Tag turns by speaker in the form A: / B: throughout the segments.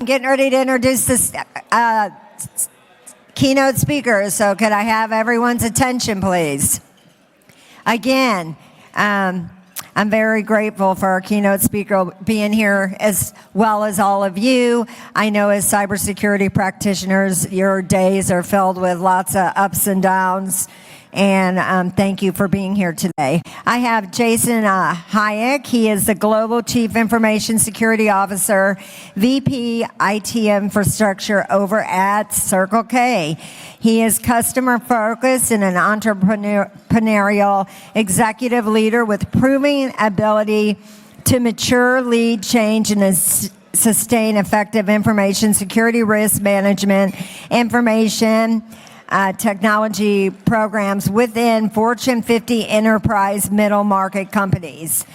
A: getting ready to introduce this keynote speaker, so could I have everyone's attention, please? Again, I'm very grateful for our keynote speaker being here, as well as all of you. I know as cybersecurity practitioners, your days are filled with lots of ups and downs, and thank you for being here today. I have Jason Hayek. He is the Global Chief Information Security Officer, VP IT Infrastructure over at Circle K. He is customer-focused and an entrepreneurial executive leader with proven ability to mature, lead change, and sustain effective information security risk management, information technology programs within Fortune 50 enterprise middle market companies.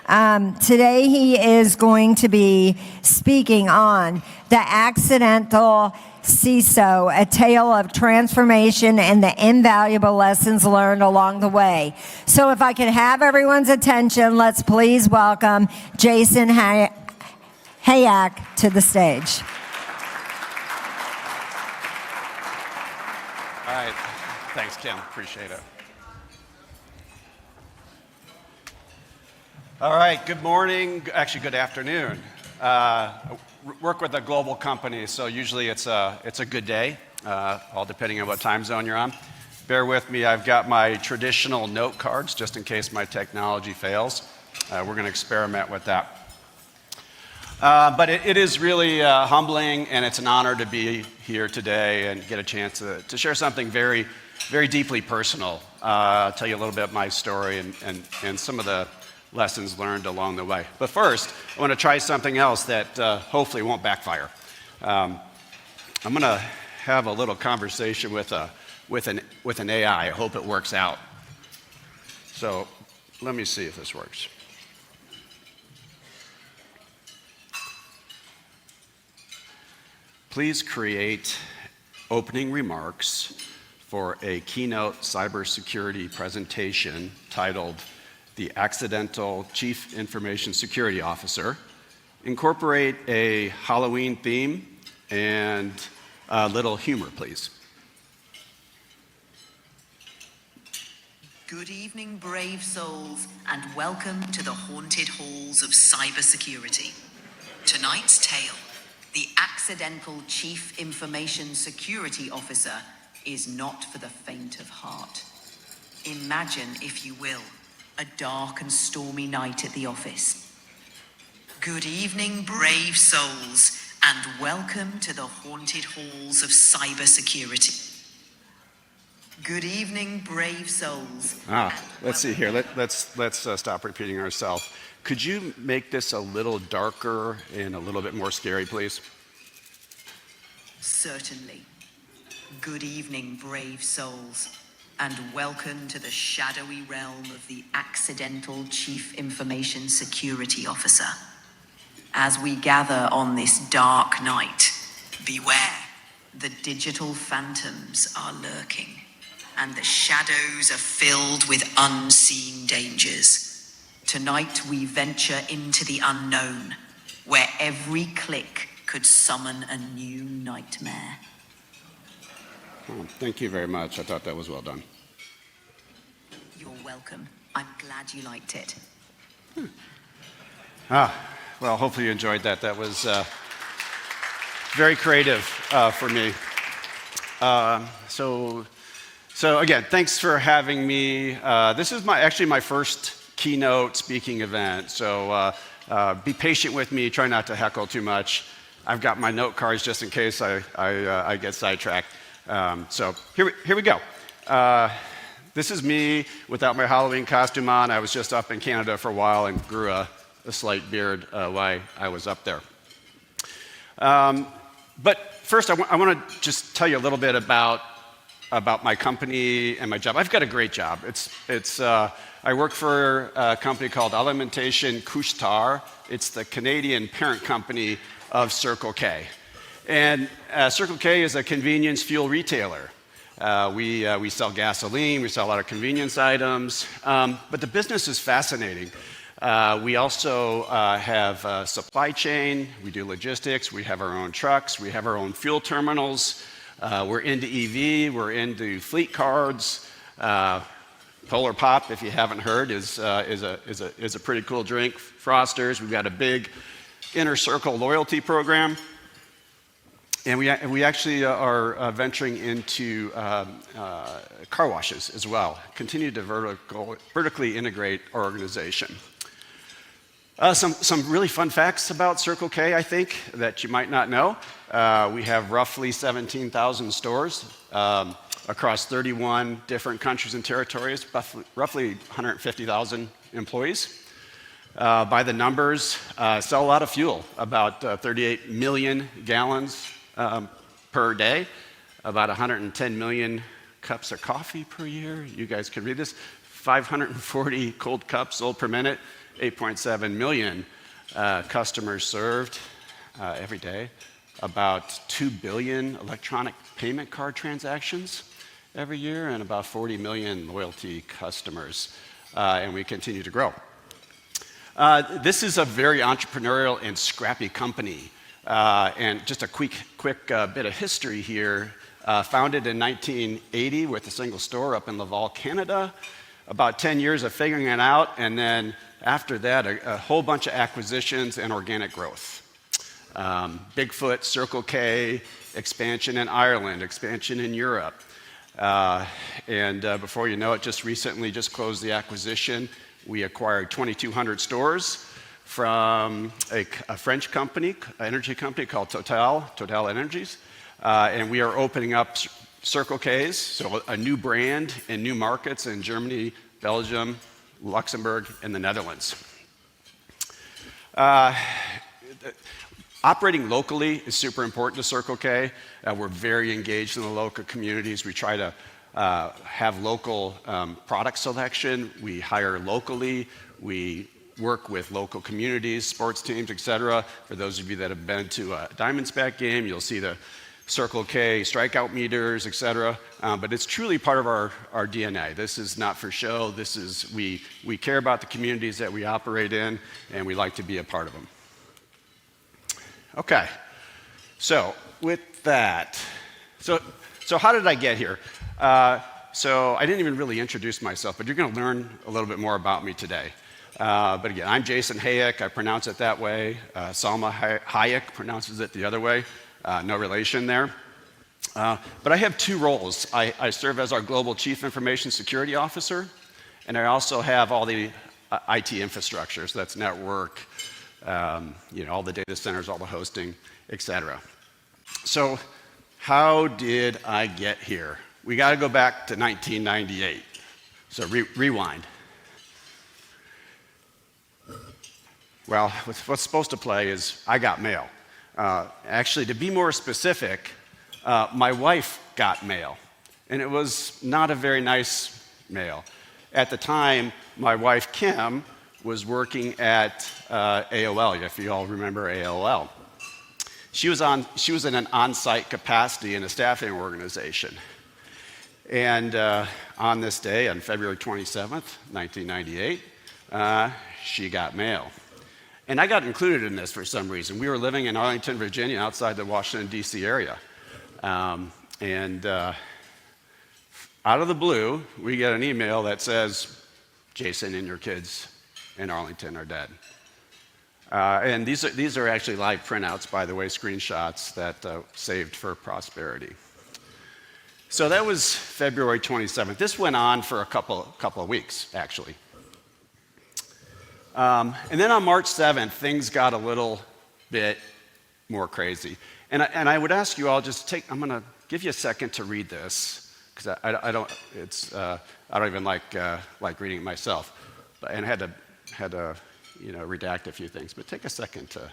A: Today he is going to be speaking on the Accidental CISO, a tale of transformation and the invaluable lessons learned along the way. So if I could have everyone's attention, let's please welcome Jason Hayek to the stage.
B: All right, thanks, Kim, appreciate it. All right, good morning, actually good afternoon. Work with a global company, so usually it's a good day, all depending on what time zone you're on. Bear with me, I've got my traditional note cards just in case my technology fails. We're going to experiment with that. But it is really humbling, and it's an honor to be here today and get a chance to share something very, very deeply personal. I'll tell you a little bit of my story and some of the lessons learned along the way. But first, I want to try something else that hopefully won't backfire. I'm going to have a little conversation with an AI. I hope it works out. So let me see if this works. Please create opening remarks for a keynote cybersecurity presentation titled The Accidental Chief Information Security Officer. Incorporate a Halloween theme and a little humor, please.
C: Good evening, brave souls, and welcome to the haunted halls of cybersecurity. Tonight's tale, the Accidental Chief Information Security Officer, is not for the faint of heart. Imagine, if you will, a dark and stormy night at the office. Good evening, brave souls, and welcome to the haunted halls of cybersecurity. Good evening, brave souls.
B: Let's see here. Let's stop repeating ourselves. Could you make this a little darker and a little bit more scary, please?
C: Certainly. Good evening, brave souls, and welcome to the shadowy realm of the Accidental Chief Information Security Officer. As we gather on this dark night, beware, the digital phantoms are lurking, and the shadows are filled with unseen dangers. Tonight we venture into the unknown, where every click could summon a new nightmare.
B: Oh, thank you very much. I thought that was well done.
C: You're welcome. I'm glad you liked it.
B: Well, hopefully you enjoyed that. That was very creative for me. So again, thanks for having me. This is actually my first keynote speaking event, so be patient with me. Try not to heckle too much. I've got my note cards just in case I get sidetracked. So here we go. This is me without my Halloween costume on. I was just up in Canada for a while and grew a slight beard while I was up there. But first, I want to just tell you a little bit about my company and my job. I've got a great job. I work for a company called Alimentation Couche-Tard. It's the Canadian parent company of Circle K. And Circle K is a convenience fuel retailer. We sell gasoline, we sell a lot of convenience items, but the business is fascinating. We also have supply chain, we do logistics, we have our own trucks, we have our own fuel terminals, we're into EV, we're into fleet cards. Polar Pop, if you haven't heard, is a pretty cool drink. Frosters, we've got a big Inner Circle loyalty program. And we actually are venturing into car washes as well. Continue to vertically integrate our organization. Some really fun facts about Circle K, I think, that you might not know. We have roughly 17,000 stores across 31 different countries and territories, roughly 150,000 employees. By the numbers, sell a lot of fuel, about 38 million gallons per day, about 110 million cups of coffee per year. You guys can read this. 540 cold cups sold per minute, 8.7 million customers served every day, about 2 billion electronic payment card transactions every year, and about 40 million loyalty customers, and we continue to grow. This is a very entrepreneurial and scrappy company. And just a quick bit of history here. Founded in 1980 with a single store up in Laval, Canada. About 10 years of figuring it out, and then after that, a whole bunch of acquisitions and organic growth. Bigfoot, Circle K, expansion in Ireland, expansion in Europe. And before you know it, just recently closed the acquisition. We acquired 2,200 stores from a French company, energy company called Total Energies. And we are opening up Circle K's, so a new brand in new markets in Germany, Belgium, Luxembourg, and the Netherlands. Operating locally is super important to Circle K. We're very engaged in the local communities. We try to have local product selection. We hire locally. We work with local communities, sports teams, etc. For those of you that have been to a Diamondback game, you'll see the Circle K strikeout meters, etc. But it's truly part of our DNA. This is not for show. This is we care about the communities that we operate in, and we like to be a part of them. Okay, so with that, so how did I get here? So I didn't even really introduce myself, but you're going to learn a little bit more about me today. But again, I'm Jason Hayek. I pronounce it that way. Salma Hayek pronounces it the other way. No relation there. But I have two roles. I serve as our Global Chief Information Security Officer, and I also have all the IT infrastructure, so that's network, all the data centers, all the hosting, etc. So how did I get here? We got to go back to 1998. So rewind. Well, what's supposed to play is I got mail. Actually, to be more specific, my wife got mail, and it was not a very nice mail. At the time, my wife, Kim, was working at AOL, if you all remember AOL. She was in an on-site capacity in a staffing organization. And on this day, on February 27th, 1998, she got mail. And I got included in this for some reason. We were living in Arlington, Virginia, outside the Washington, D.C. area. And out of the blue, we get an email that says, Jason and your kids in Arlington are dead. And these are actually live printouts, by the way, screenshots that saved for prosperity. So that was February 27th. This went on for a couple of weeks, actually. And then on March 7th, things got a little bit more crazy. And I would ask you all I'm going to give you a second to read this, because I don't even like reading it myself. And I had to redact a few things, but take a second to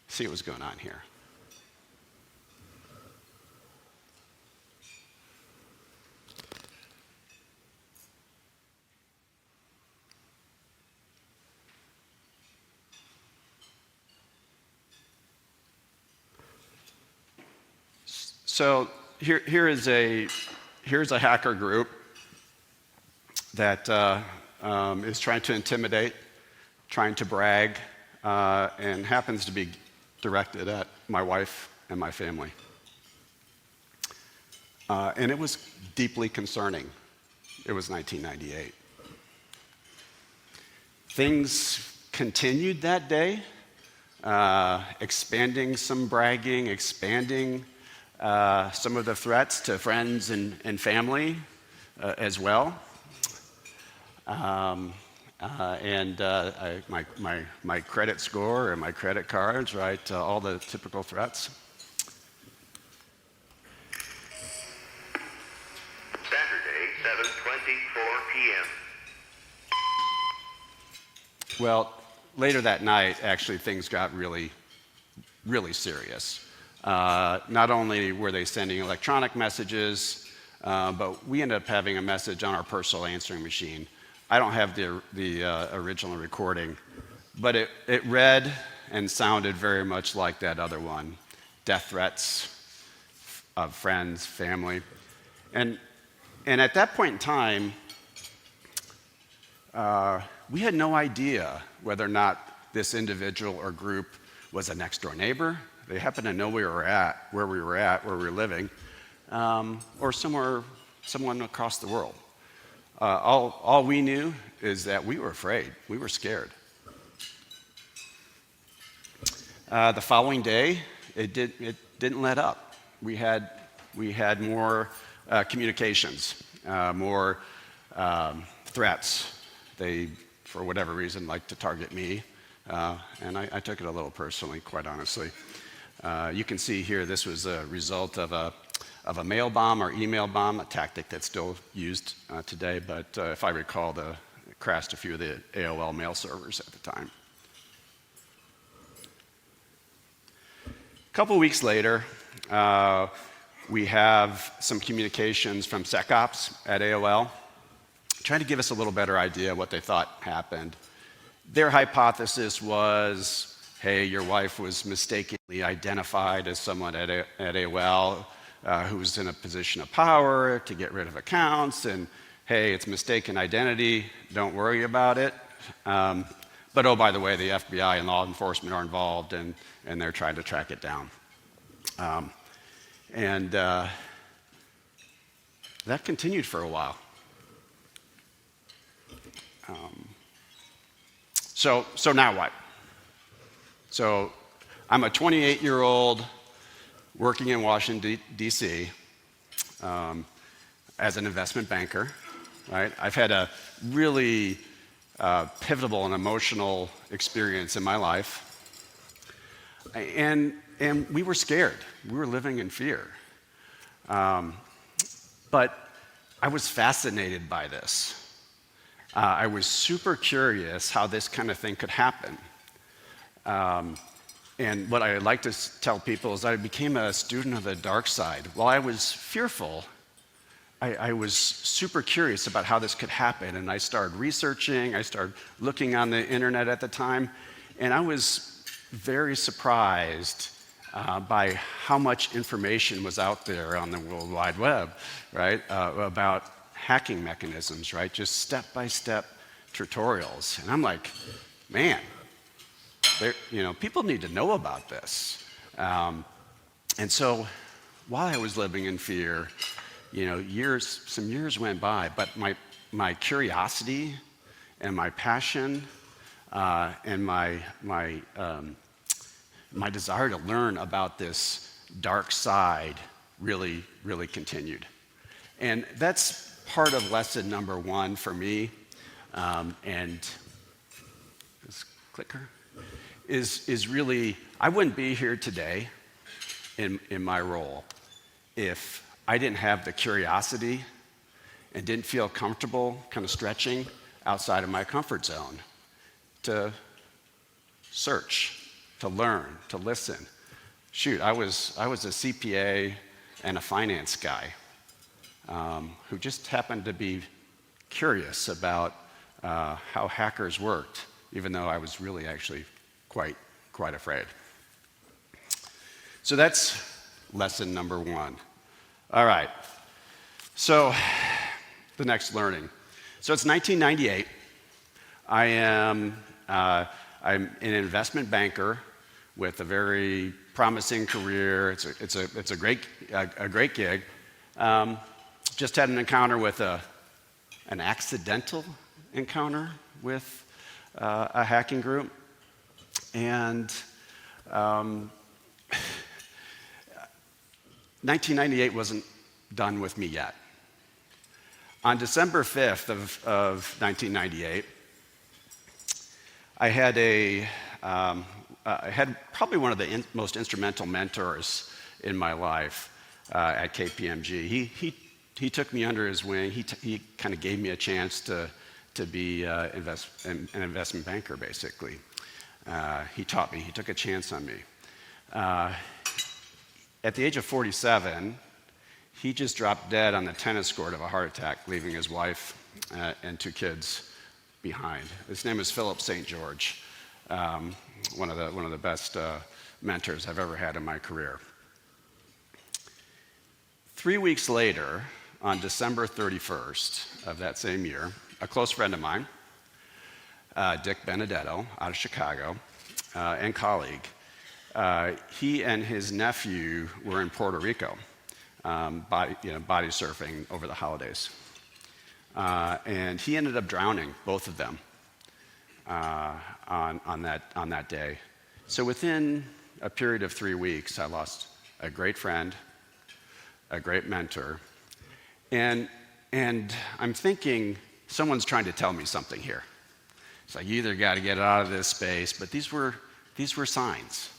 B: see what's going on here. So here's a hacker group that is trying to intimidate trying to brag, and happens to be directed at my wife and my family. And it was deeply concerning. It was 1998. Things continued that day, expanding some bragging, expanding some of the threats to friends and family as well. My credit score and my credit cards, right, all the typical threats.
D: Saturday, 7:24 p.m.
B: Well, later that night, actually, things got really, really serious. Not only were they sending electronic messages, but we ended up having a message on our personal answering machine. I don't have the original recording, but it read and sounded very much like that other one. Death threats of friends, family. And at that point in time, we had no idea whether or not this individual or group was a next-door neighbor. They happened to know where we were living, or someone across the world. All we knew is that we were afraid. We were scared. The following day, it didn't let up. We had more communications, more threats. They, for whatever reason, like to target me, and I took it a little personally, quite honestly. You can see here this was a result of a mail bomb or email bomb, a tactic that's still used today, but if I recall, it crashed a few of the AOL mail servers at the time. A couple weeks later, we have some communications from SecOps at AOL, trying to give us a little better idea of what they thought happened. Their hypothesis was, hey, your wife was mistakenly identified as someone at AOL who was in a position of power to get rid of accounts, and hey, it's mistaken identity, don't worry about it. But oh, by the way, the FBI and law enforcement are involved, and they're trying to track it down. That continued for a while. So now what? So I'm a 28-year-old working in Washington, D.C. As an investment banker, right? I've had a really pivotal and emotional experience in my life. And we were scared. We were living in fear. But I was fascinated by this. I was super curious how this kind of thing could happen. And what I like to tell people is I became a student of the dark side. While I was fearful, I was super curious about how this could happen. And I started researching, I started looking on the internet at the time, and I was very surprised by how much information was out there on the World Wide Web, right, about hacking mechanisms, right, just step-by-step tutorials. And I'm like, man, people need to know about this. And so while I was living in fear, some years went by, but my curiosity and my passion and my desire to learn about this dark side really, really continued. And that's part of lesson number one for me. And this clicker is really, I wouldn't be here today in my role if I didn't have the curiosity and didn't feel comfortable kind of stretching outside of my comfort zone to search, to learn, to listen. Shoot, I was a CPA and a finance guy who just happened to be curious about how hackers worked, even though I was really actually quite afraid. So that's lesson number one. All right, so the next learning. So it's 1998. I am I'm an investment banker with a very promising career. It's a great gig. Just had an encounter with an accidental encounter with a hacking group, and 1998 wasn't done with me yet. On December 5th of 1998, I had probably one of the most instrumental mentors in my life at KPMG. He took me under his wing. He kind of gave me a chance to be an investment banker, basically. He taught me. He took a chance on me. At the age of 47, he just dropped dead on the tennis court of a heart attack, leaving his wife and 2 kids behind. His name is Philip St. George, one of the best mentors I've ever had in my career. 3 weeks later, on December 31st of that same year, a close friend of mine, Dick Benedetto, out of Chicago, and colleague, he and his nephew were in Puerto Rico, body surfing over the holidays. And he ended up drowning, both of them, on that day. So within a period of 3 weeks, I lost a great friend, a great mentor, and I'm thinking, someone's trying to tell me something here. It's like, you either got to get out of this space, but these were signs.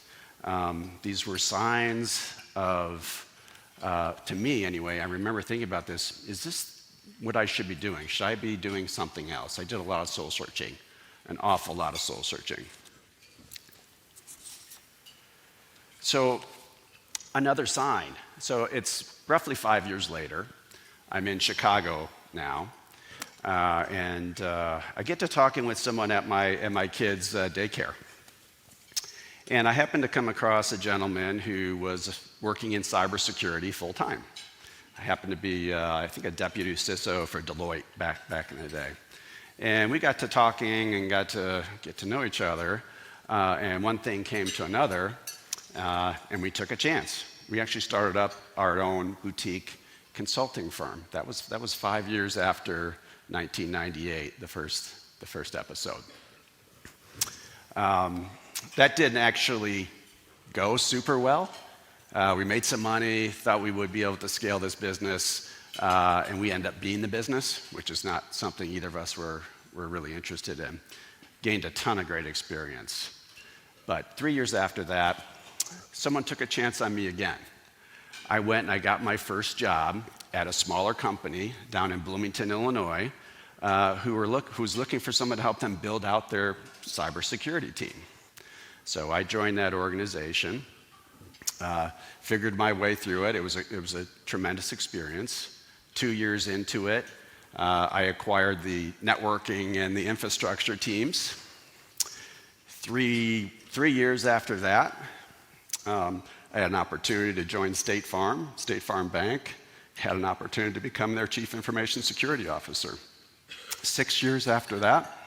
B: These were signs of, to me anyway, I remember thinking about this, is this what I should be doing? Should I be doing something else? I did a lot of soul searching, an awful lot of soul searching. So another sign. So it's roughly 5 years later. I'm in Chicago now, and I get to talking with someone at my kids' daycare. And I happened to come across a gentleman who was working in cybersecurity full time. I happened to be, I think, a deputy CISO for Deloitte back in the day. And we got to talking and got to get to know each other. And one thing came to another, and we took a chance. We actually started up our own boutique consulting firm. That was 5 years after 1998, the first episode. That didn't actually go super well. We made some money, thought we would be able to scale this business, and we ended up being the business, which is not something either of us were really interested in. Gained a ton of great experience. But 3 years after that, someone took a chance on me again. I went and I got my first job at a smaller company down in Bloomington, Illinois, who was looking for someone to help them build out their cybersecurity team. So I joined that organization, figured my way through it. It was a tremendous experience. 2 years into it, I acquired the networking and the infrastructure teams. Three years after that, I had an opportunity to join State Farm Bank, had an opportunity to become their Chief Information Security Officer. 6 years after that,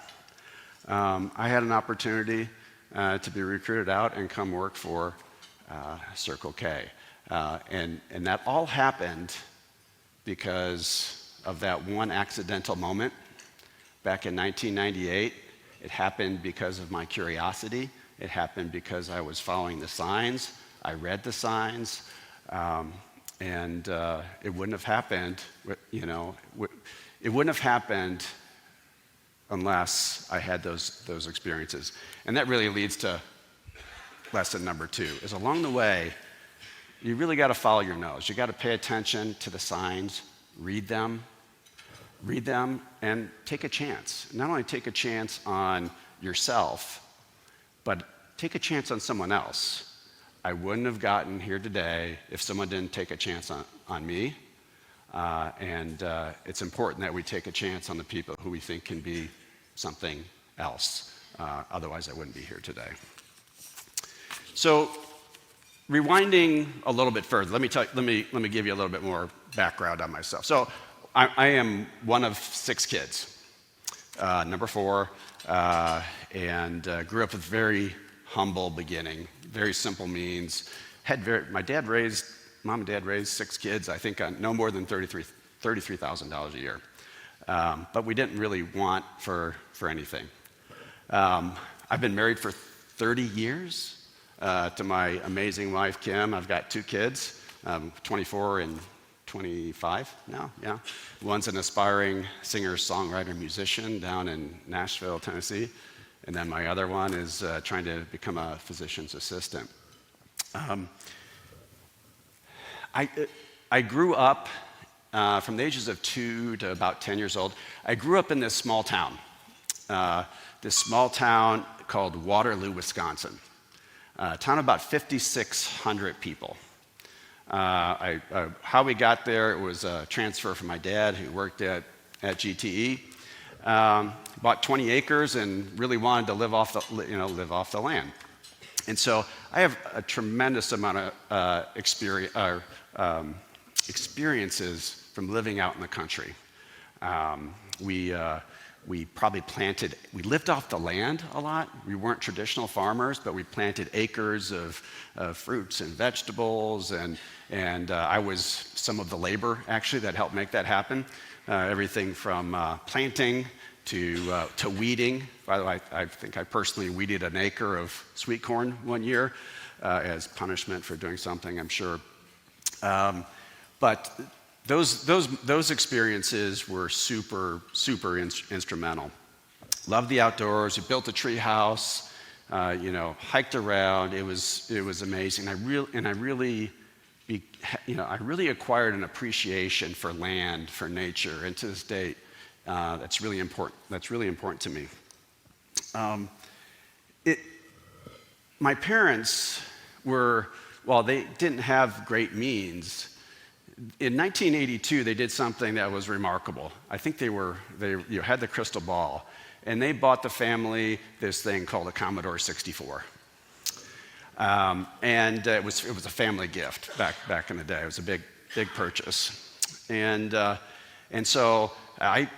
B: I had an opportunity to be recruited out and come work for Circle K. And that all happened because of that one accidental moment back in 1998. It happened because of my curiosity. It happened because I was following the signs. I read the signs, and it wouldn't have happened, it wouldn't have happened unless I had those experiences. And that really leads to lesson number 2, is along the way, you really got to follow your nose. You got to pay attention to the signs, read them, and take a chance. Not only take a chance on yourself, but take a chance on someone else. I wouldn't have gotten here today if someone didn't take a chance on me. And it's important that we take a chance on the people who we think can be something else. Otherwise, I wouldn't be here today. So, rewinding a little bit further, let me give you a little bit more background on myself. So, I am one of 6 kids. Number 4. and grew up with very humble beginning, very simple means. Mom and dad raised 6 kids, I think on no more than $33,000 a year. But we didn't really want for anything. I've been married for 30 years to my amazing wife, Kim. I've got 2 kids, 24 and 25 now, yeah. One's an aspiring singer, songwriter, musician down in Nashville, Tennessee. And then my other one is trying to become a physician's assistant. I grew up from the ages of 2 to about 10 years old. I grew up in this small town called Waterloo, Wisconsin. A town of about 5,600 people. How we got there, it was a transfer from my dad, who worked at GTE. Bought 20 acres and really wanted to live off the land. And so I have a tremendous amount of experiences from living out in the country. We lived off the land a lot. We weren't traditional farmers, but we planted acres of fruits and vegetables, and I was some of the labor, actually, that helped make that happen. Everything from planting to weeding. By the way, I think I personally weeded an acre of sweet corn one year as punishment for doing something, I'm sure. But those experiences were super instrumental. Loved the outdoors. We built a tree house. Hiked around. It was amazing. I really acquired an appreciation for land, for nature, and to this day, that's really important. That's really important to me. My parents while they didn't have great means, in 1982 they did something that was remarkable. I think they had the crystal ball, and they bought the family this thing called a Commodore 64. And it was a family gift back in the day. It was a big purchase, and so I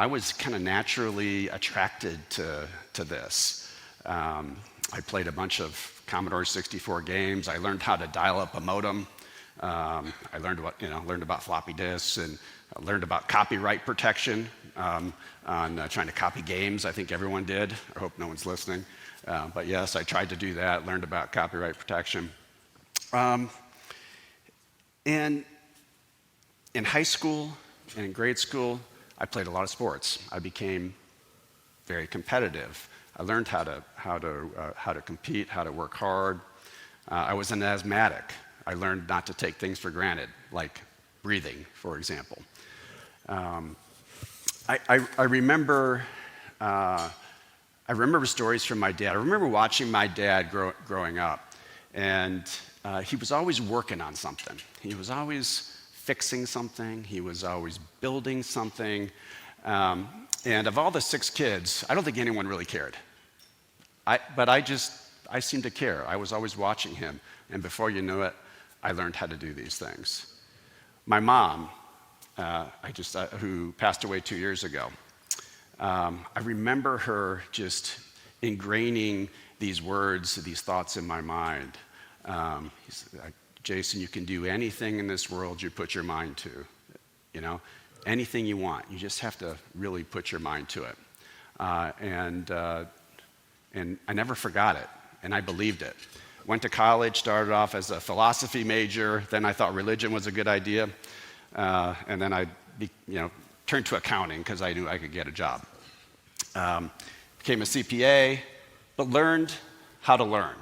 B: was kind of naturally attracted to this. I played a bunch of Commodore 64 games. I learned how to dial up a modem. I learned about floppy disks, and I learned about copyright protection on trying to copy games. I think everyone did. I hope no one's listening. But yes, I tried to do that, learned about copyright protection. And in high school and in grade school, I played a lot of sports. I became very competitive. I learned how to compete, how to work hard. I was an asthmatic. I learned not to take things for granted, like breathing, for example. I remember stories from my dad. I remember watching my dad growing up, and he was always working on something. He was always fixing something. He was always building something. And of all the 6 kids, I don't think anyone really cared. But I seemed to care. I was always watching him, and before you knew it, I learned how to do these things. My mom, who passed away 2 years ago, I remember her just ingraining these words, these thoughts in my mind. Jason, you can do anything in this world you put your mind to. Anything you want. You just have to really put your mind to it. And I never forgot it, and I believed it. Went to college, started off as a philosophy major, then I thought religion was a good idea, and then I turned to accounting because I knew I could get a job. Became a CPA, but learned how to learn.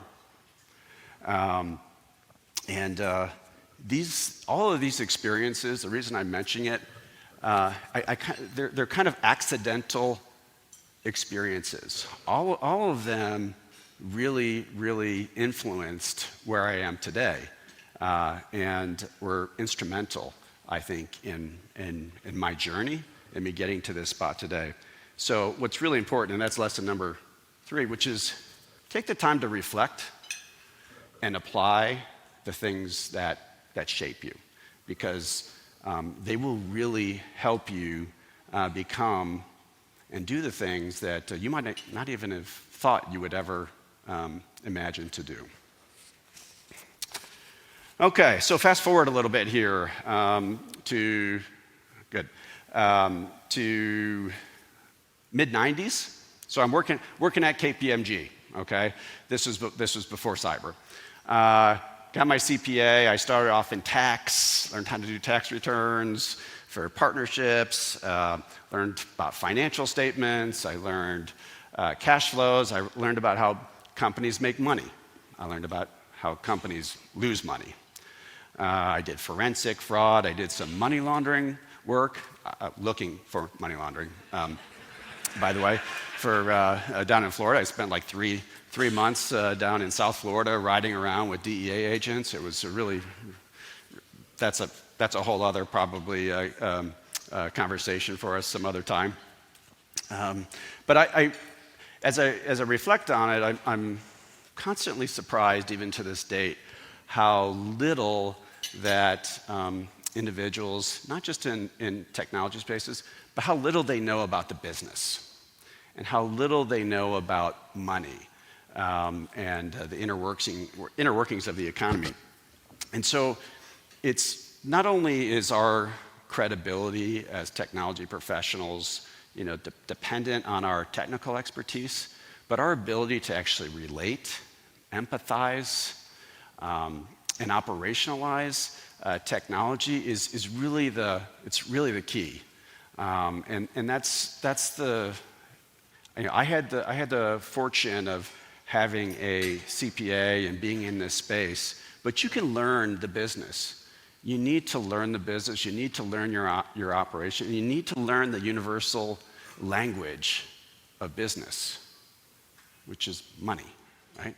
B: All of these experiences, the reason I'm mentioning it, they're kind of accidental experiences. All of them really influenced where I am today, and were instrumental, I think, in my journey and me getting to this spot today. So what's really important, and that's lesson number 3, which is take the time to reflect and apply the things that shape you, because they will really help you become and do the things that you might not even have thought you would ever imagine to do. Okay, so fast forward a little bit here to mid-90s. So I'm working at KPMG, okay? This was before cyber. Got my CPA. I started off in tax, learned how to do tax returns for partnerships, learned about financial statements. I learned cash flows. I learned about how companies make money. I learned about how companies lose money. I did forensic fraud. I did some money laundering work, looking for money laundering, by the way, for down in Florida. I spent like three months down in South Florida riding around with DEA agents. It was that's a whole other probably conversation for us some other time. But as I reflect on it, I'm constantly surprised, even to this date, how little that individuals, not just in technology spaces, but how little they know about the business and how little they know about money and the inner workings of the economy. And so it's not only is our credibility as technology professionals, dependent on our technical expertise, but our ability to actually relate, empathize, and operationalize technology is really the key. And that's the. I had the fortune of having a CPA and being in this space, but you can learn the business. You need to learn the business. You need to learn your operation. You need to learn the universal language of business, which is money, right?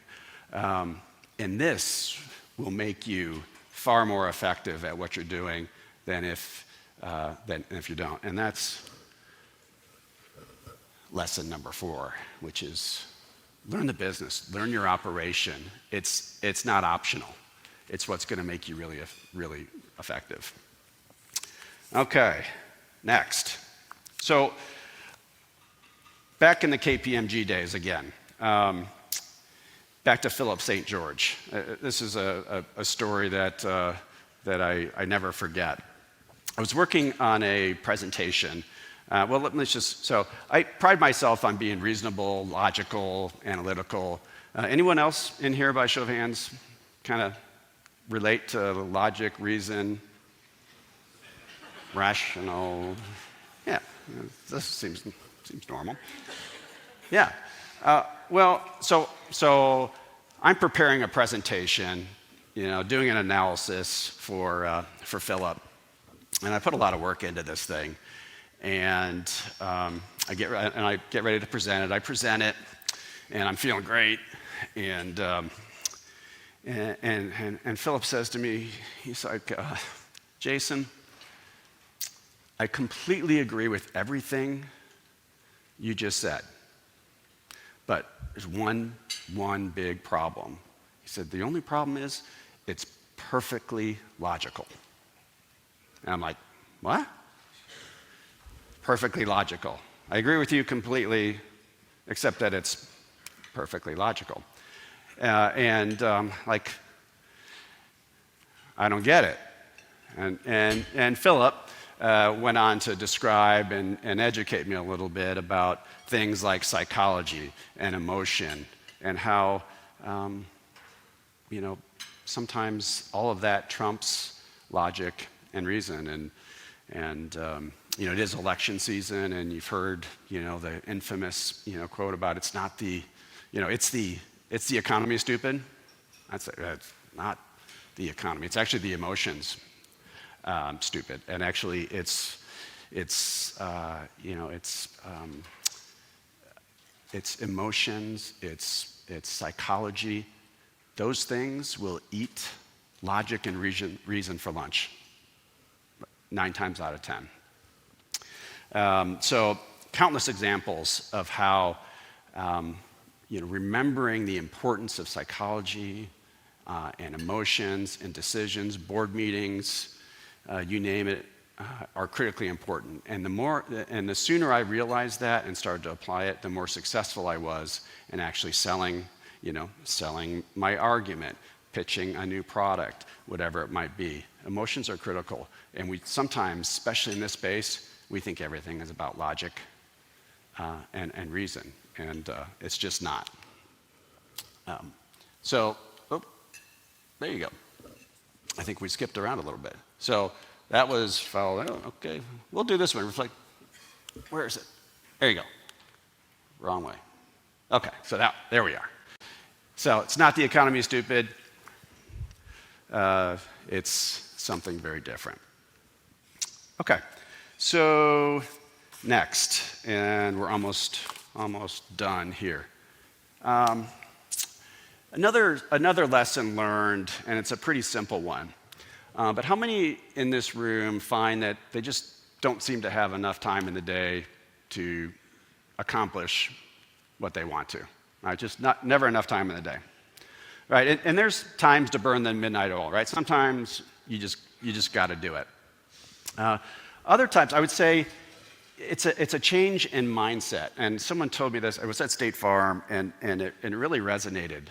B: And this will make you far more effective at what you're doing than if you don't. And that's lesson number 4, which is learn the business, learn your operation. It's not optional. It's what's going to make you really effective. Okay, next. So back in the KPMG days again. Back to Philip St. George. This is a story that I never forget. I was working on a presentation. So I pride myself on being reasonable, logical, analytical. Anyone else in here, by show of hands, kind of relate to logic, reason, rational? Yeah, this seems normal. Yeah. So I'm preparing a presentation, doing an analysis for Philip, and I put a lot of work into this thing, and I get ready to present it. I present it, and I'm feeling great, and Philip says to me, he's like, Jason, I completely agree with everything you just said. But there's one big problem. He said, the only problem is it's perfectly logical. And I'm like, what? Perfectly logical. I agree with you completely, except that it's perfectly logical. Like, I don't get it. And Philip went on to describe and educate me a little bit about things like psychology and emotion and how, sometimes all of that trumps logic and reason. And it is election season, and you've heard, the infamous, quote about it's not the, it's the economy, stupid. That's not the economy. It's actually the emotions, stupid. And actually, it's emotions, it's psychology. Those things will eat logic and reason for lunch, 9 times out of 10. So countless examples of how remembering the importance of psychology and emotions and decisions, board meetings, you name it, are critically important. And the sooner I realized that and started to apply it, the more successful I was in actually selling my argument, pitching a new product, whatever it might be. Emotions are critical. And we sometimes, especially in this space, we think everything is about logic and reason. And it's just not. There you go. I think we skipped around a little bit. So that was okay, we'll do this one. Reflect. Where is it? There you go. Wrong way. Okay, so there we are. So it's not the economy is stupid. It's something very different. Okay, so next, and we're almost done here. Another lesson learned, and it's a pretty simple one. But how many in this room find that they just don't seem to have enough time in the day to accomplish what they want to? Right? Just never enough time in the day. Right? And there's times to burn the midnight oil, right? Sometimes you just got to do it. Other times, I would say it's a change in mindset. And someone told me this. I was at State Farm, and it really resonated.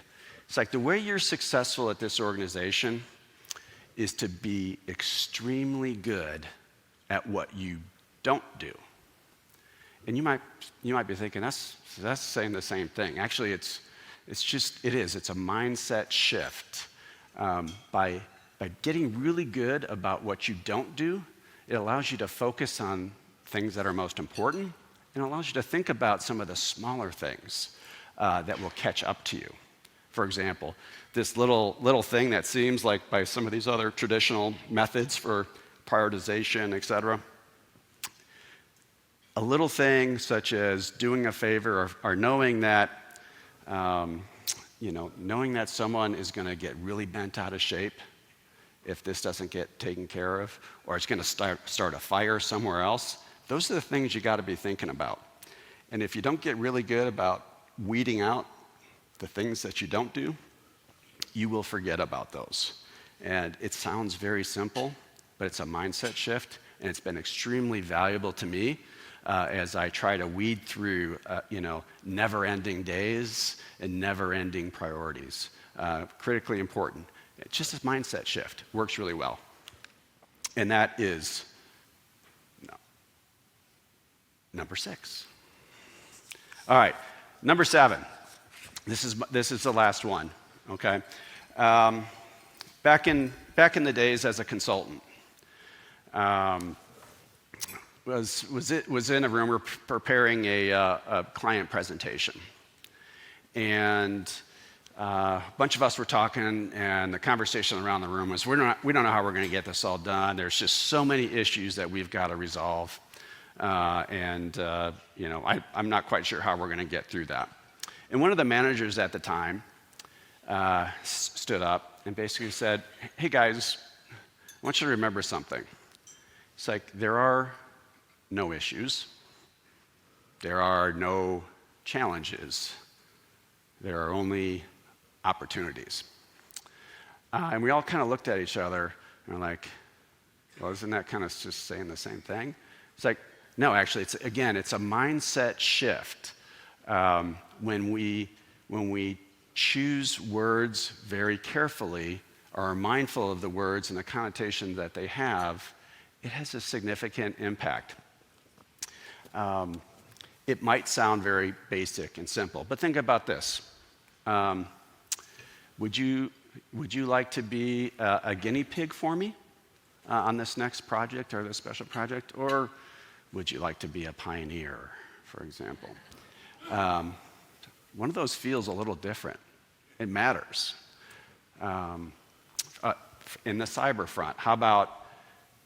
B: It's like the way you're successful at this organization is to be extremely good at what you don't do. And you might be thinking that's saying the same thing. Actually, it's a mindset shift. By getting really good about what you don't do, it allows you to focus on things that are most important, and it allows you to think about some of the smaller things that will catch up to you. For example, this little thing that seems like by some of these other traditional methods for prioritization, et cetera, a little thing such as doing a favor or knowing that, knowing that someone is going to get really bent out of shape if this doesn't get taken care of, or it's going to start a fire somewhere else. Those are the things you got to be thinking about. And if you don't get really good about weeding out the things that you don't do, you will forget about those. And it sounds very simple, but it's a mindset shift, and it's been extremely valuable to me as I try to weed through, never-ending days and never-ending priorities. Critically important. It's just a mindset shift. Works really well. And that is number 6. All right, number 7. This is the last one. Okay, back in the days as a consultant, was in a room. We're preparing a client presentation, and a bunch of us were talking, and the conversation around the room was, we don't know how we're going to get this all done. There's just so many issues that we've got to resolve, I'm not quite sure how we're going to get through that. And one of the managers at the time stood up and basically said, "Hey guys, I want you to remember something. It's like there are no issues, there are no challenges, there are only opportunities." And we all kind of looked at each other and we're like, well, isn't that kind of just saying the same thing? It's like, no, actually, it's a mindset shift. When we choose words very carefully or are mindful of the words and the connotation that they have, it has a significant impact. It might sound very basic and simple, but think about this. Would you like to be a guinea pig for me on this next project or this special project? Or would you like to be a pioneer, for example? One of those feels a little different. It matters. In the cyber front, how about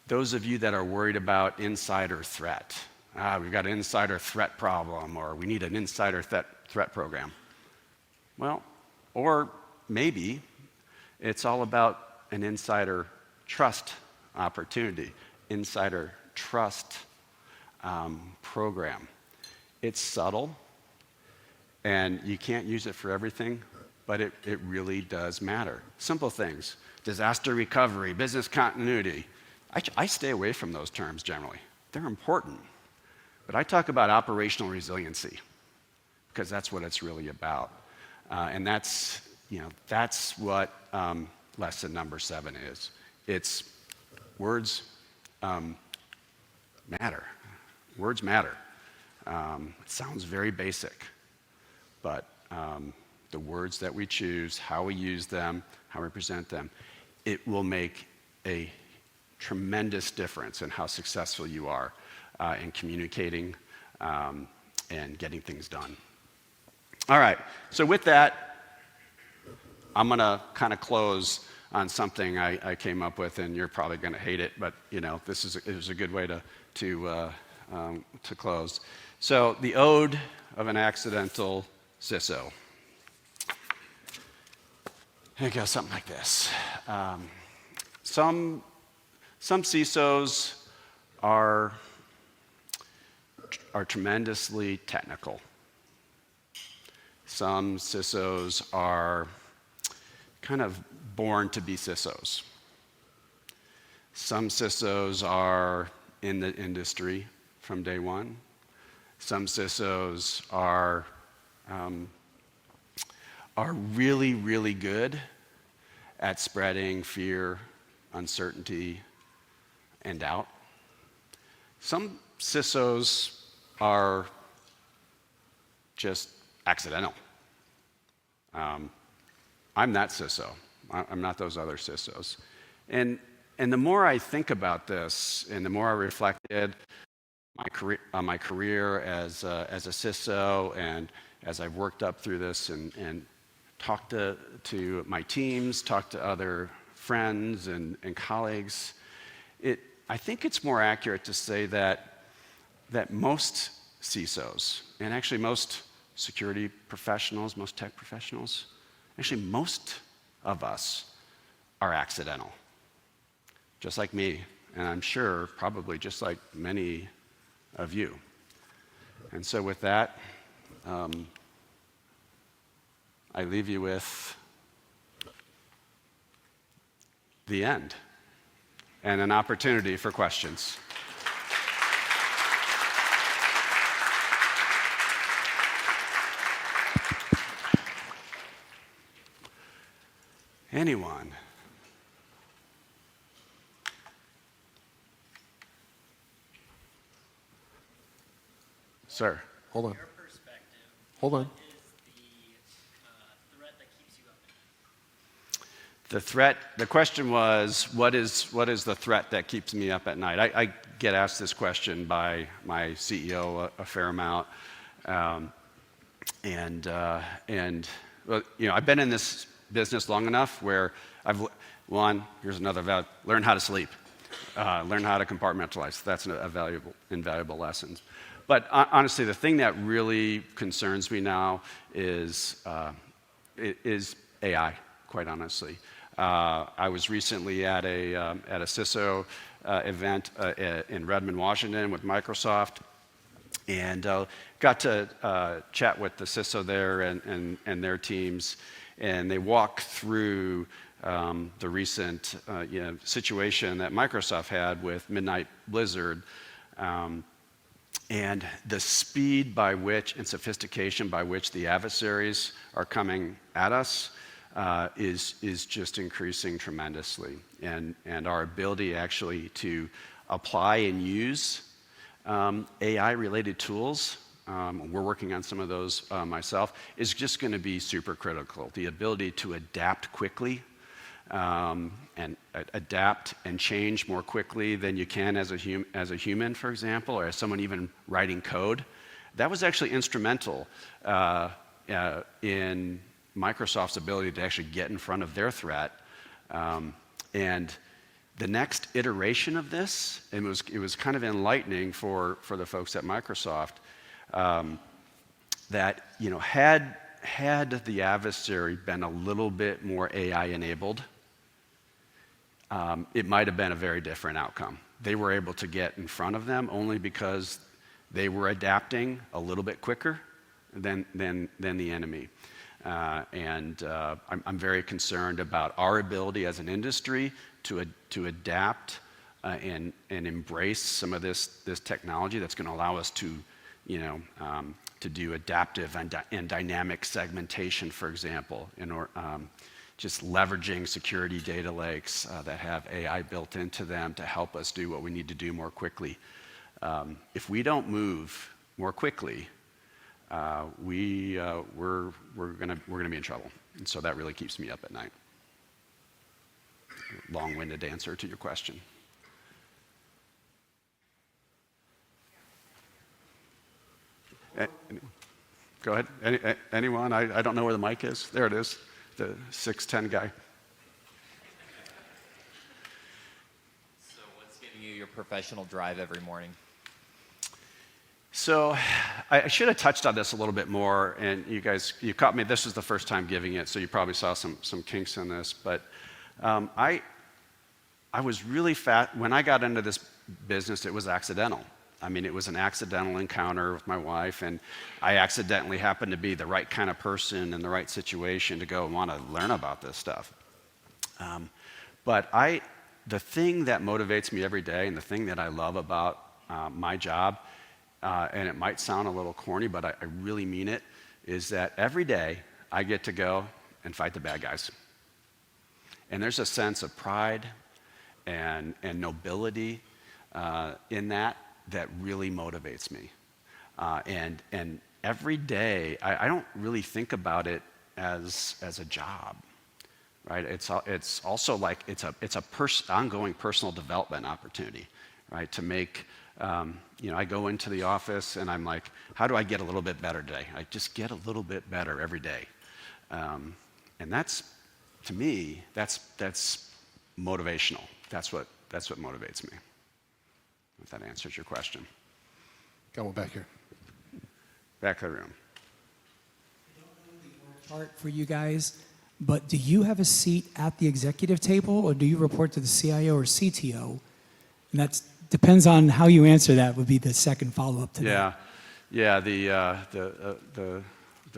B: those of you that are worried about insider threat? We've got an insider threat problem, or we need an insider threat program. Well, or maybe it's all about an insider trust opportunity, insider trust program. It's subtle, and you can't use it for everything, but it really does matter. Simple things: disaster recovery, business continuity, I stay away from those terms generally. They're important. But I talk about operational resiliency because that's what it's really about. And that's what lesson number 7 is. It's words matter. Words matter. It sounds very basic, but the words that we choose, how we use them, how we present them, it will make a tremendous difference in how successful you are in communicating and getting things done. All right, so with that, I'm going to kind of close on something I came up with, and you're probably going to hate it, but this is a good way to close. So the ode of an accidental CISO. It goes something like this. Some CISOs are tremendously technical. Some CISOs are kind of born to be CISOs. Some CISOs are in the industry from day one. Some CISOs are really, really good at spreading fear, uncertainty, and doubt. Some CISOs are just accidental. I'm that CISO. I'm not those other CISOs. And the more I think about this, and the more I reflected on my career as a CISO, and as I've worked up through this and talked to my teams, talked to other friends and colleagues, I think it's more accurate to say that most CISOs, and actually most security professionals, most tech professionals, actually most of us are accidental. Just like me, and I'm sure probably just like many of you. And so with that, I leave you with the end and an opportunity for questions. Anyone? Sir.
E: Hold on.
F: From your perspective,
E: Hold on.
F: what is the threat that keeps you up at night?
B: The threat, the question was, what is the threat that keeps me up at night? I get asked this question by my CEO a fair amount. Well, I've been in this business long enough where here's another value, learn how to sleep, learn how to compartmentalize. That's a invaluable lesson. But honestly, the thing that really concerns me now is AI, quite honestly. I was recently at a CISO event in Redmond, Washington with Microsoft, and got to chat with the CISO there and their teams, and they walked through the recent situation that Microsoft had with Midnight Blizzard, and the speed by which and sophistication by which the adversaries are coming at us is just increasing tremendously. And our ability actually to apply and use AI-related tools, we're working on some of those myself, is just going to be super critical. The ability to adapt quickly and adapt and change more quickly than you can as a human, for example, or as someone even writing code. That was actually instrumental in Microsoft's ability to actually get in front of their threat. And the next iteration of this, it was kind of enlightening for the folks at Microsoft, that had the adversary been a little bit more AI enabled, it might have been a very different outcome. They were able to get in front of them only because they were adapting a little bit quicker than the enemy. I'm very concerned about our ability as an industry to adapt and embrace some of this technology that's going to allow us to, to do adaptive and dynamic segmentation, for example, just leveraging security data lakes that have AI built into them to help us do what we need to do more quickly. If we don't move more quickly, we're gonna be in trouble, and so that really keeps me up at night. Long-winded answer to your question. Go ahead. Anyone? I don't know where the mic is. There it is. The 6'10" guy.
E: So what's giving you your professional drive every morning?
B: So I should have touched on this a little bit more, and you caught me. This was the first time giving it, so you probably saw some kinks in this. But I was really fat when I got into this business. It was accidental. I mean, it was an accidental encounter with my wife, and I accidentally happened to be the right kind of person in the right situation to go and want to learn about this stuff. But the thing that motivates me every day, and the thing that I love about my job, and it might sound a little corny, but I really mean it, is that every day I get to go and fight the bad guys. And there's a sense of pride and nobility in that really motivates me. And every day, I don't really think about it as a job, right? It's also like it's a ongoing personal development opportunity, right? To make, I go into the office and I'm like, how do I get a little bit better today? I just get a little bit better every day. And that's, to me, that's motivational. That's what motivates me. If that answers your question.
G: Got one back here.
B: Back of the room.
H: I don't know the org chart for you guys, but do you have a seat at the executive table, or do you report to the CIO or CTO? And that depends on how you answer that. Would be the second follow-up to that.
B: Yeah. The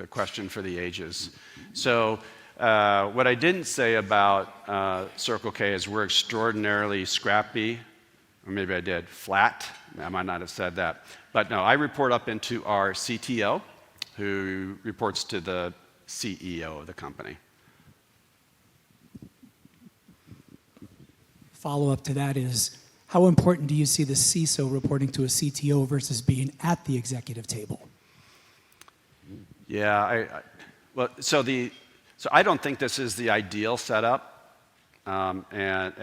B: question for the ages. So what I didn't say about Circle K is we're extraordinarily scrappy. Or maybe I did, flat. I might not have said that. But no, I report up into our CTO, who reports to the CEO of the company.
H: Follow-up to that is, how important do you see the CISO reporting to a CTO versus being at the executive table?
B: Yeah, so I don't think this is the ideal setup, and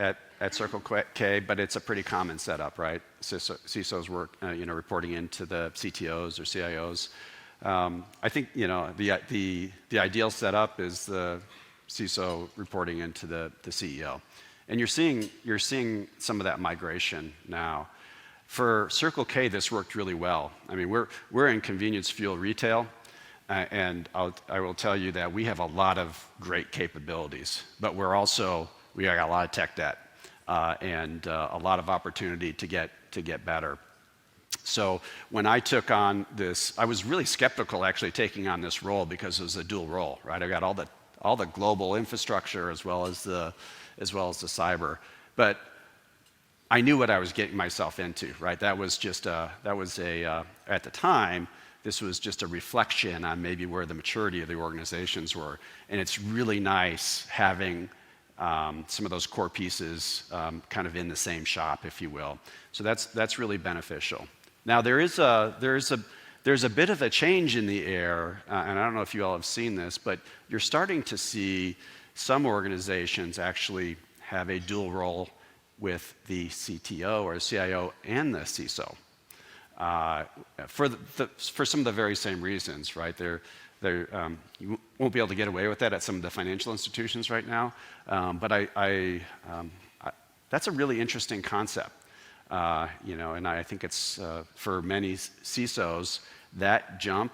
B: at Circle K, but it's a pretty common setup, right? CISOs work, reporting into the CTOs or CIOs. I think, the ideal setup is the CISO reporting into the CEO, and you're seeing some of that migration now. For Circle K, this worked really well. I mean, we're in convenience fuel retail, and I will tell you that we have a lot of great capabilities, but we got a lot of tech debt. And a lot of opportunity to get better. So when I took on this, I was really skeptical actually taking on this role because it was a dual role, right? I got all the global infrastructure as well as the cyber, but I knew what I was getting myself into, right? At the time, this was just a reflection on maybe where the maturity of the organizations were, and it's really nice having some of those core pieces kind of in the same shop, if you will. So that's really beneficial. Now there's a bit of a change in the air, and I don't know if you all have seen this, but you're starting to see some organizations actually have a dual role with the CTO or the CIO and the CISO for some of the very same reasons, right? You won't be able to get away with that at some of the financial institutions right now, but that's a really interesting concept, and I think it's for many CISOs, that jump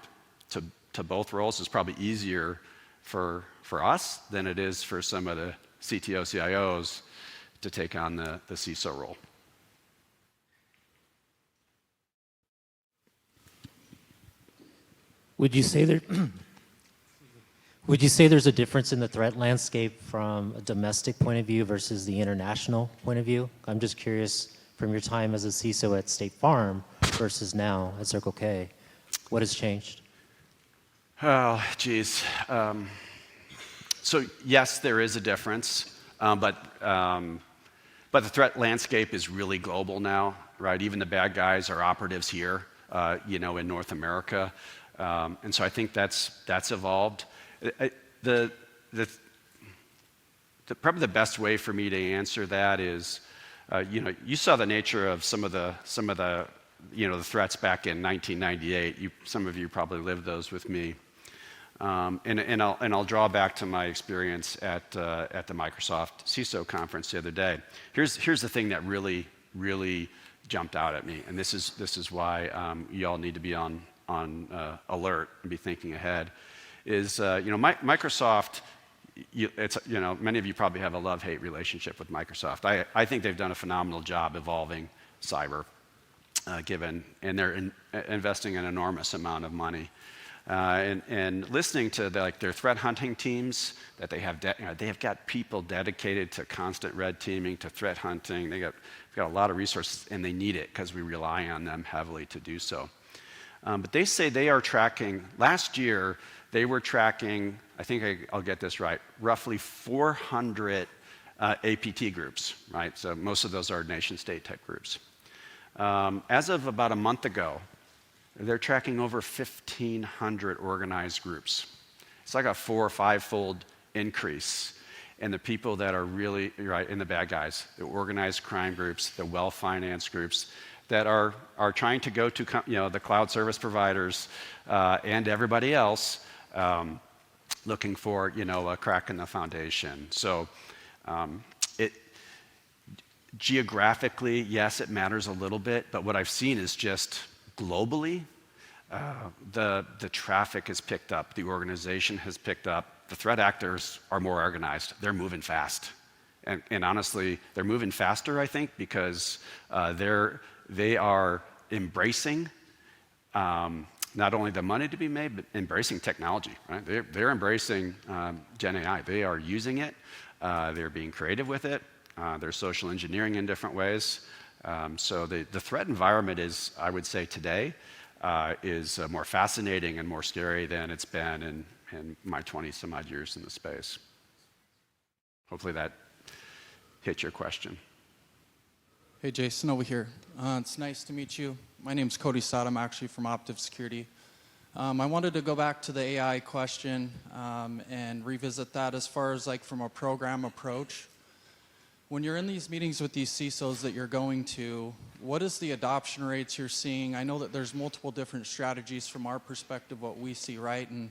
B: to both roles is probably easier for us than it is for some of the CTO, CIOs to take on the CISO role.
I: Would you say Would you say there's a difference in the threat landscape from a domestic point of view versus the international point of view? I'm just curious, from your time as a CISO at State Farm versus now at Circle K, what has changed?
B: Oh, geez. So yes, there is a difference, but the threat landscape is really global now, right? Even the bad guys are operatives here, in North America, and so I think that's evolved. Probably the best way for me to answer that is, you saw the nature of some of the the threats back in 1998. Some of you probably lived those with me. And I'll draw back to my experience at the Microsoft CISO conference the other day. Here's the thing that really jumped out at me, and this is why you all need to be on alert and be thinking ahead. Is Microsoft? Many of you probably have a love-hate relationship with Microsoft. I think they've done a phenomenal job evolving cyber, and they're investing an enormous amount of money. And listening to their threat hunting teams that they have got people dedicated to constant red teaming, to threat hunting. They've got a lot of resources, and they need it because we rely on them heavily to do so. But they say they are tracking. Last year, they were tracking, I think I'll get this right, roughly 400 APT groups, right? So most of those are nation-state type groups. As of about a month ago, they're tracking over 1,500 organized groups. It's like a 4 or 5-fold increase in the people that are really, right, in the bad guys, the organized crime groups, the well-financed groups that are trying to go to the cloud service providers and everybody else looking for a crack in the foundation. So geographically, yes, it matters a little bit, but what I've seen is just globally, the traffic has picked up, the organization has picked up, the threat actors are more organized, they're moving fast. And honestly, they're moving faster, I think, because they are embracing not only the money to be made, but embracing technology, right? They're embracing Gen AI. They are using it, they're being creative with it, they're social engineering in different ways. So the threat environment is, I would say today, is more fascinating and more scary than it's been in my 20-some-odd years in the space. Hopefully that hit your question.
J: Hey, Jason, over here. It's nice to meet you. My name's Cody Stott. I'm actually from Optiv Security. I wanted to go back to the AI question and revisit that as far as from a program approach. When you're in these meetings with these CISOs that you're going to, what is the adoption rates you're seeing? I know that there's multiple different strategies from our perspective, what we see, right? And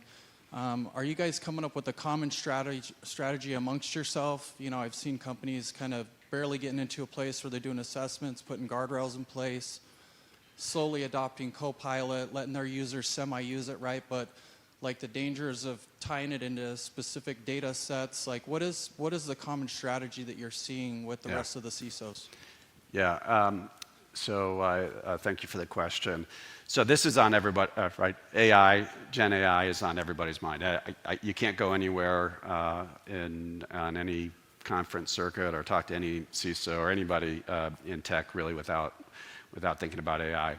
J: are you guys coming up with a common strategy amongst yourself? I've seen companies kind of barely getting into a place where they're doing assessments, putting guardrails in place, slowly adopting Copilot, letting their users semi-use it, right? But the dangers of tying it into specific data sets, what is the common strategy that you're seeing with the rest of the CISOs?
B: Yeah, so thank you for the question. So this is on everybody, right? AI, Gen AI is on everybody's mind. You can't go anywhere on any conference circuit or talk to any CISO or anybody in tech really without thinking about AI.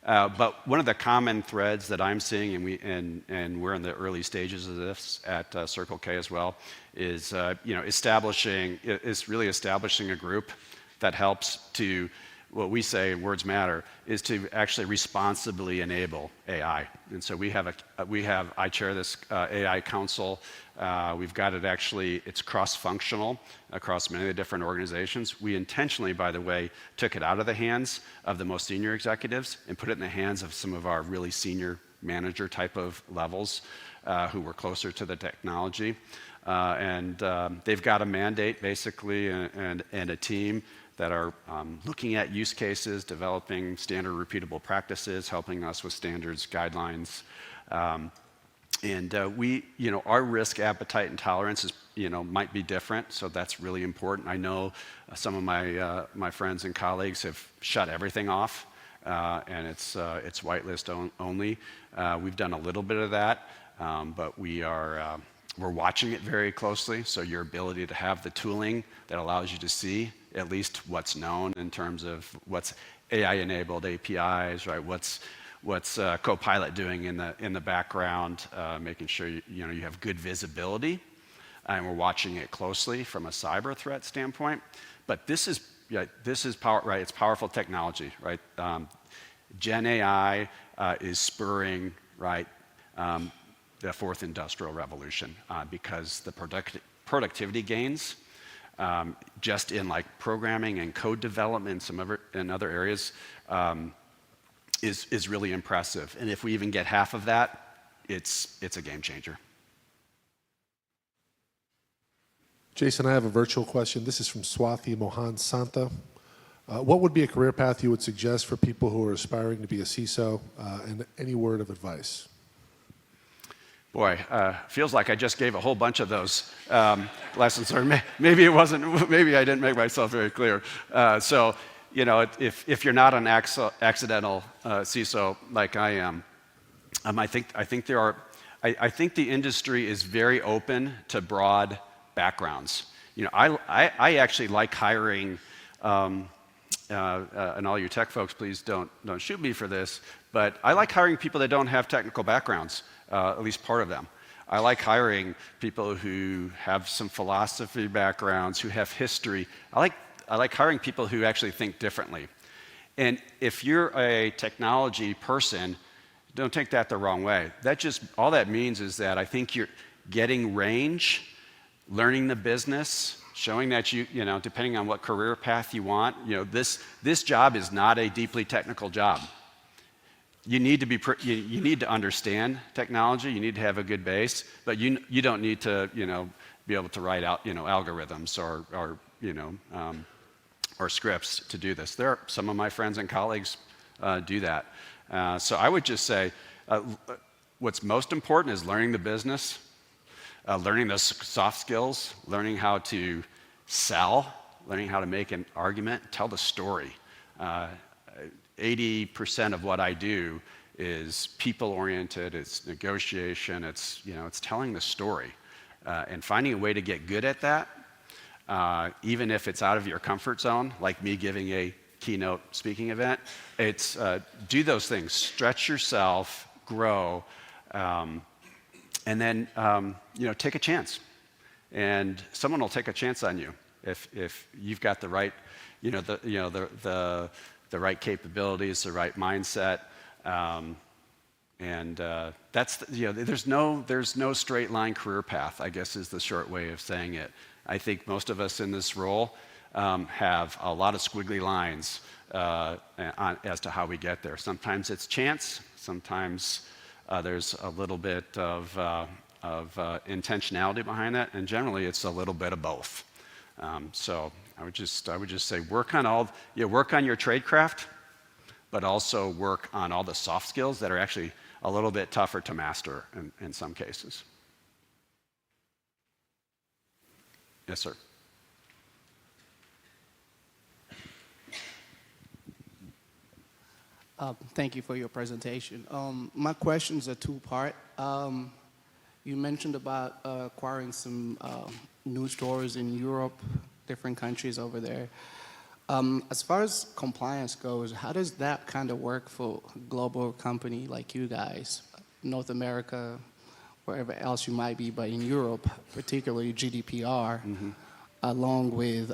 B: But one of the common threads that I'm seeing, and we're in the early stages of this at Circle K as well, is establishing a group that helps to, what we say, words matter, is to actually responsibly enable AI. And so I chair this AI council. We've got it it's cross-functional across many of the different organizations. We intentionally, by the way, took it out of the hands of the most senior executives and put it in the hands of some of our really senior manager type of levels who were closer to the technology. And they've got a mandate, basically, and a team that are looking at use cases, developing standard repeatable practices, helping us with standards, guidelines. And our risk appetite and tolerance is, might be different, so that's really important. I know some of my friends and colleagues have shut everything off, and it's whitelist only. We've done a little bit of that, but we are We're watching it very closely, so your ability to have the tooling that allows you to see at least what's known in terms of what's AI-enabled APIs, right? What's Copilot doing in the background, making sure you have good visibility, and we're watching it closely from a cyber threat standpoint. But this is right. It's powerful technology, right? Gen AI is spurring, right, the fourth industrial revolution because the productivity gains just in like programming and code development and other areas is really impressive. And if we even get half of that, it's a game changer.
G: Jason, I have a virtual question. This is from Swathi Mohan Santa. What would be a career path you would suggest for people who are aspiring to be a CISO, and any word of advice?
B: Boy, feels like I just gave a whole bunch of those lessons, or maybe it wasn't. Maybe I didn't make myself very clear. So, if you're not an accidental CISO like I am, I think the industry is very open to broad backgrounds. I actually like hiring. And all you tech folks, please don't shoot me for this, but I like hiring people that don't have technical backgrounds, at least part of them. I like hiring people who have some philosophy backgrounds, who have history. I like hiring people who actually think differently. And if you're a technology person, don't take that the wrong way. All that means is that I think you're getting range, learning the business, showing that depending on what career path you want, this job is not a deeply technical job. You need to understand technology. You need to have a good base, but you don't need to be able to write out algorithms or scripts to do this. Some of my friends and colleagues do that. So I would just say what's most important is learning the business. Learning those soft skills, learning how to sell, learning how to make an argument, tell the story. 80% of what I do is people-oriented, it's negotiation, it's telling the story. And finding a way to get good at that, even if it's out of your comfort zone, like me giving a keynote speaking event, it's do those things, stretch yourself, grow, and then take a chance, and someone will take a chance on you if you've got the right, the right capabilities, the right mindset, and that's there's no straight line career path, I guess, is the short way of saying it. I think most of us in this role have a lot of squiggly lines as to how we get there. Sometimes it's chance, sometimes there's a little bit of intentionality behind that, and generally it's a little bit of both. So I would just say work on your tradecraft, but also work on all the soft skills that are actually a little bit tougher to master in some cases. Yes, sir.
K: Thank you for your presentation. My questions are two-part. You mentioned about acquiring some new stores in Europe, different countries over there. As far as compliance goes, how does that kind of work for a global company like you guys, North America, wherever else you might be, but in Europe, particularly GDPR, along with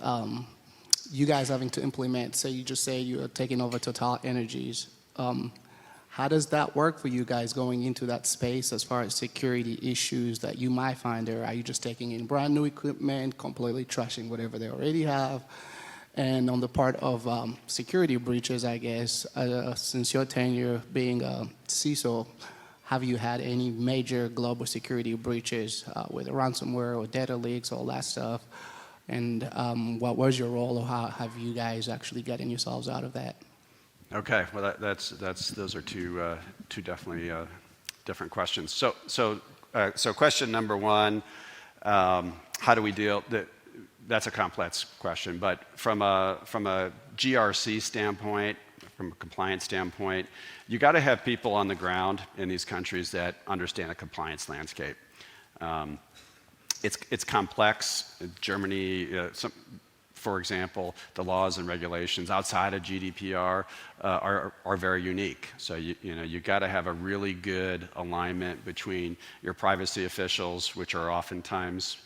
K: you guys having to implement, say you're taking over Total Energies. How does that work for you guys going into that space as far as security issues that you might find there? Are you just taking in brand new equipment, completely trashing whatever they already have? And on the part of security breaches, I guess, since your tenure being a CISO, have you had any major global security breaches with ransomware or data leaks, all that stuff? And what was your role, or how have you guys actually gotten yourselves out of that? Okay, well, those are two definitely different questions. So question number one, how do we deal? That's a complex question, but from a GRC standpoint, from a compliance standpoint, you got to have people on the ground in these countries that understand the compliance landscape.
B: it's complex. Germany, for example, the laws and regulations outside of GDPR are very unique. So you got to have a really good alignment between your privacy officials, which are oftentimes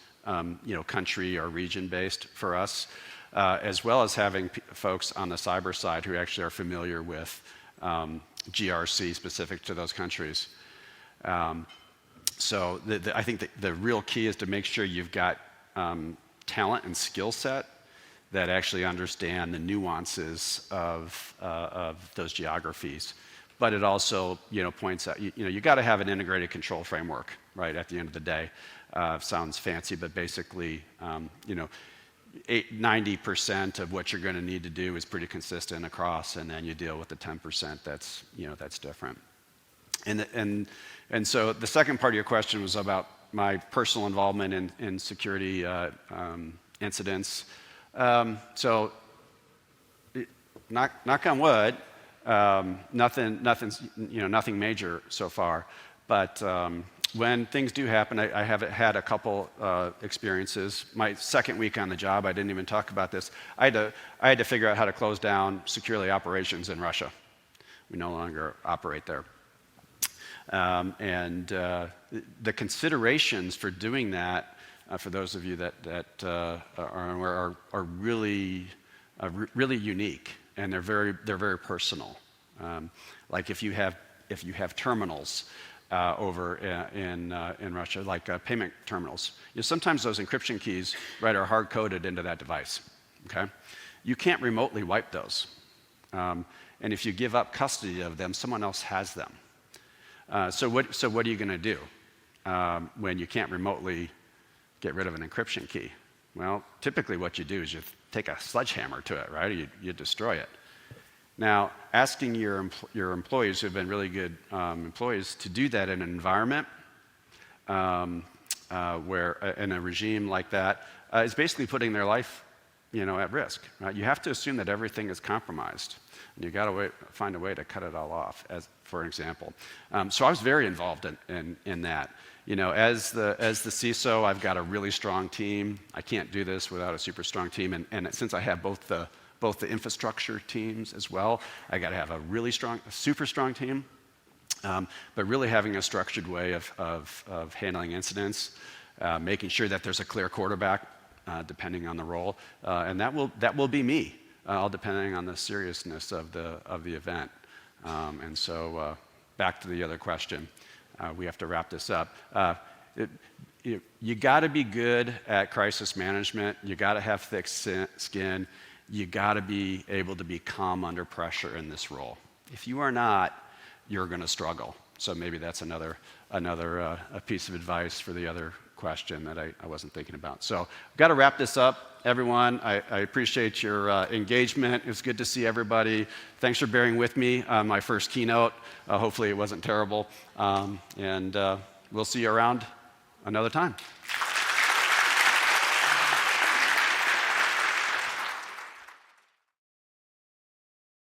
B: country or region based for us, as well as having folks on the cyber side who actually are familiar with GRC specific to those countries. So I think the real key is to make sure you've got talent and skill set that actually understand the nuances of those geographies. But it also points out, you got to have an integrated control framework, right, at the end of the day. Sounds fancy, but basically, 90% of what you're going to need to do is pretty consistent across, and then you deal with the 10% that's different. And so the second part of your question was about my personal involvement in security incidents. So, knock on wood, nothing major so far. But when things do happen, I have had a couple experiences. My second week on the job, I didn't even talk about this. I had to figure out how to close down security operations in Russia. We no longer operate there. The considerations for doing that, for those of you that are aware, are really unique, and they're very personal. Like if you have terminals over in Russia, like payment terminals, sometimes those encryption keys, right, are hard coded into that device. Okay, you can't remotely wipe those, and if you give up custody of them, someone else has them. So what are you going to do when you can't remotely get rid of an encryption key? Well, typically what you do is you take a sledgehammer to it, right? You destroy it. Now, asking your employees who have been really good employees to do that in an environment where, in a regime like that, is basically putting their life, at risk. Right? You have to assume that everything is compromised, and you got to find a way to cut it all off. For example, so I was very involved in that. As the CISO, I've got a really strong team. I can't do this without a super strong team, and since I have both the infrastructure teams as well, I got to have a super strong team. But really having a structured way of handling incidents, making sure that there's a clear quarterback, depending on the role, and that will be me, all depending on the seriousness of the event. And so back to the other question, we have to wrap this up. You got to be good at crisis management. You got to have thick skin. You got to be able to be calm under pressure in this role. If you are not, you're going to struggle. So maybe that's another a piece of advice for the other question that I wasn't thinking about. So I've got to wrap this up, everyone. I appreciate your engagement. It was good to see everybody. Thanks for bearing with me on my first keynote. Hopefully it wasn't terrible. And we'll see you around another time.